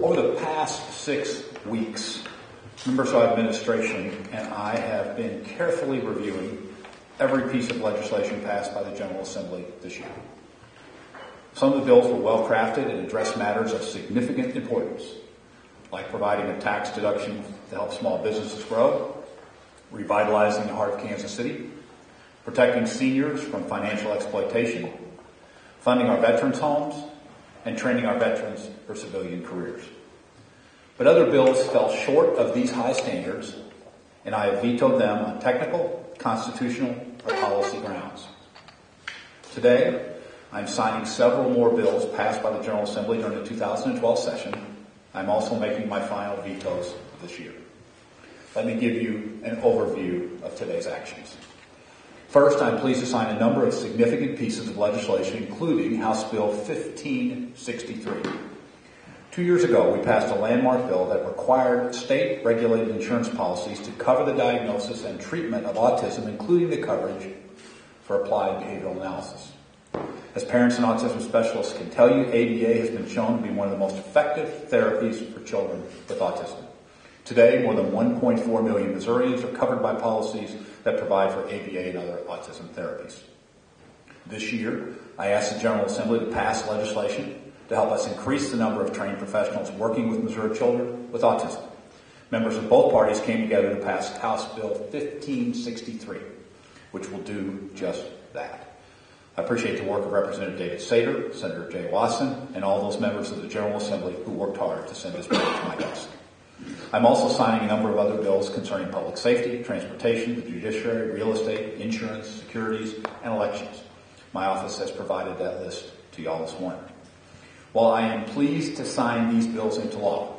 Over the past 6 weeks, members of our administration and I have been carefully reviewing every piece of legislation passed by the General Assembly this year. Some of the bills were well crafted and addressed matters of significant importance, like providing a tax deduction to help small businesses grow, revitalizing the heart of Kansas City, protecting seniors from financial exploitation, funding our veterans' homes, and training our veterans for civilian careers. But other bills fell short of these high standards, and I have vetoed them on technical, constitutional, or policy grounds. Today, I'm signing several more bills passed by the General Assembly during the 2012 session. I'm also making my final vetoes this year. Let me give you an overview of today's actions. First, I'm pleased to sign a number of significant pieces of legislation, including House Bill 1563. 2 years ago, we passed a landmark bill that required state-regulated insurance policies to cover the diagnosis and treatment of autism, including the coverage for applied behavioral analysis. As parents and autism specialists can tell you, ABA has been shown to be one of the most effective therapies for children with autism. Today, more than 1.4 million Missourians are covered by policies that provide for ABA and other autism therapies. This year, I asked the General Assembly to pass legislation to help us increase the number of trained professionals working with Missouri children with autism. Members of both parties came together to pass House Bill 1563, which will do just that. I appreciate the work of Representative David Sater, Senator Jay Watson, and all those members of the General Assembly who worked hard to send this bill to my desk. I'm also signing a number of other bills concerning public safety, transportation, the judiciary, real estate, insurance, securities, and elections. My office has provided that list to y'all this morning. While I am pleased to sign these bills into law,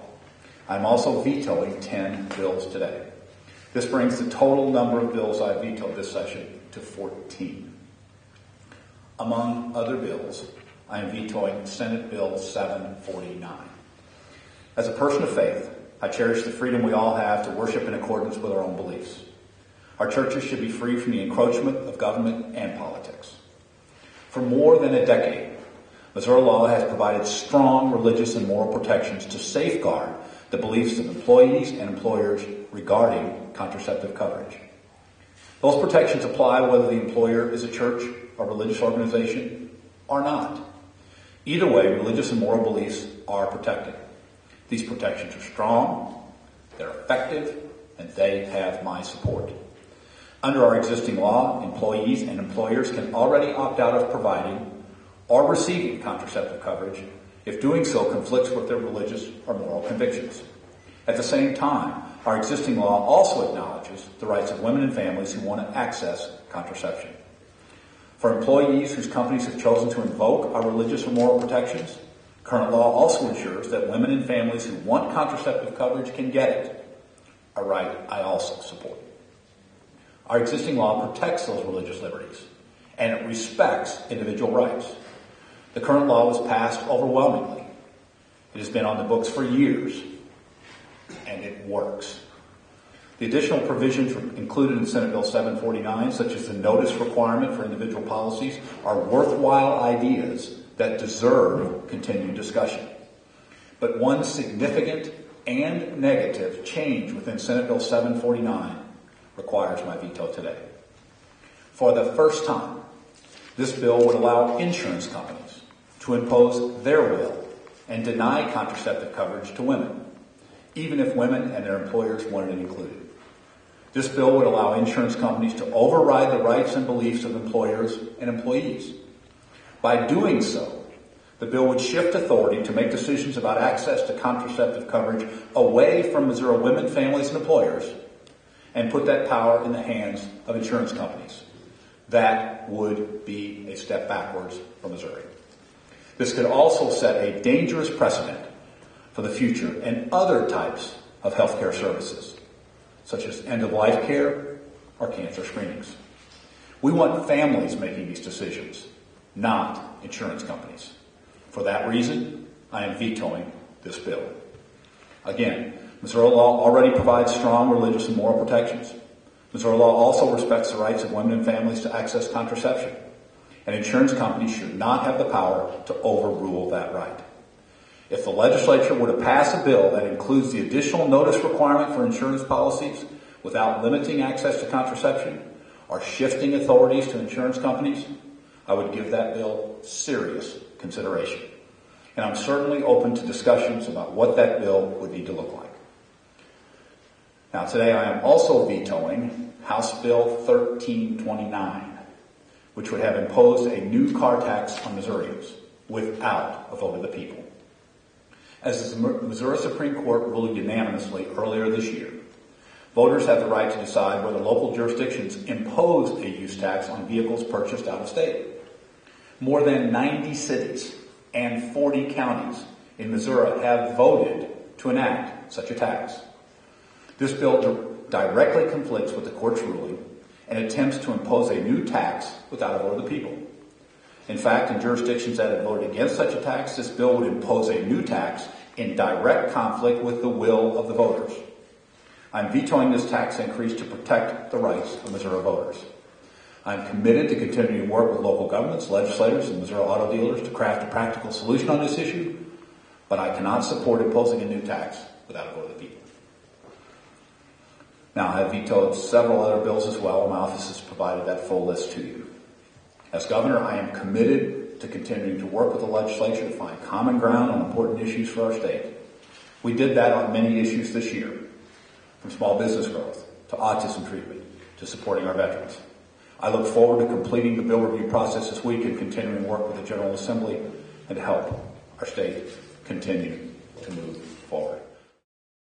I'm also vetoing 10 bills today. This brings the total number of bills I vetoed this session to 14. Among other bills, I am vetoing Senate Bill 749. As a person of faith, I cherish the freedom we all have to worship in accordance with our own beliefs. Our churches should be free from the encroachment of government and politics. For more than a decade, Missouri law has provided strong religious and moral protections to safeguard the beliefs of employees and employers regarding contraceptive coverage. Those protections apply whether the employer is a church or religious organization or not. Either way, religious and moral beliefs are protected. These protections are strong, they're effective, and they have my support. Under our existing law, employees and employers can already opt out of providing or receiving contraceptive coverage if doing so conflicts with their religious or moral convictions. At the same time, our existing law also acknowledges the rights of women and families who want to access contraception. For employees whose companies have chosen to invoke our religious or moral protections, current law also ensures that women and families who want contraceptive coverage can get it, a right I also support. Our existing law protects those religious liberties, and it respects individual rights. The current law was passed overwhelmingly. It has been on the books for years, and it works. The additional provisions included in Senate Bill 749, such as the notice requirement for individual policies, are worthwhile ideas that deserve continued discussion. But one significant and negative change within Senate Bill 749 requires my veto today. For the first time, this bill would allow insurance companies to impose their will and deny contraceptive coverage to women, even if women and their employers wanted it included. This bill would allow insurance companies to override the rights and beliefs of employers and employees. By doing so, the bill would shift authority to make decisions about access to contraceptive coverage away from Missouri women, families, and employers, and put that power in the hands of insurance companies. That would be a step backwards for Missouri. This could also set a dangerous precedent for the future in other types of healthcare services, such as end-of-life care or cancer screenings. We want families making these decisions, not insurance companies. For that reason, I am vetoing this bill. Again, Missouri law already provides strong religious and moral protections. Missouri law also respects the rights of women and families to access contraception, and insurance companies should not have the power to overrule that right. If the legislature were to pass a bill that includes the additional notice requirement for insurance policies without limiting access to contraception or shifting authorities to insurance companies, I would give that bill serious consideration. And I'm certainly open to discussions about what that bill would need to look like. Now, today I am also vetoing House Bill 1329, which would have imposed a new car tax on Missourians without a vote of the people. As the Missouri Supreme Court ruled unanimously earlier this year, voters have the right to decide whether local jurisdictions impose a use tax on vehicles purchased out of state. More than 90 cities and 40 counties in Missouri have voted to enact such a tax. This bill directly conflicts with the court's ruling and attempts to impose a new tax without a vote of the people. In fact, in jurisdictions that have voted against such a tax, this bill would impose a new tax in direct conflict with the will of the voters. I'm vetoing this tax increase to protect the rights of Missouri voters. I'm committed to continuing to work with local governments, legislators, and Missouri auto dealers to craft a practical solution on this issue, but I cannot support imposing a new tax without a vote of the people. Now, I have vetoed several other bills as well, and my office has provided that full list to you. As governor, I am committed to continuing to work with the legislature to find common ground on important issues for our state. We did that on many issues this year, from small business growth to autism treatment to supporting our veterans. I look forward to completing the bill review process this week and continuing to work with the General Assembly and to help our state continue to move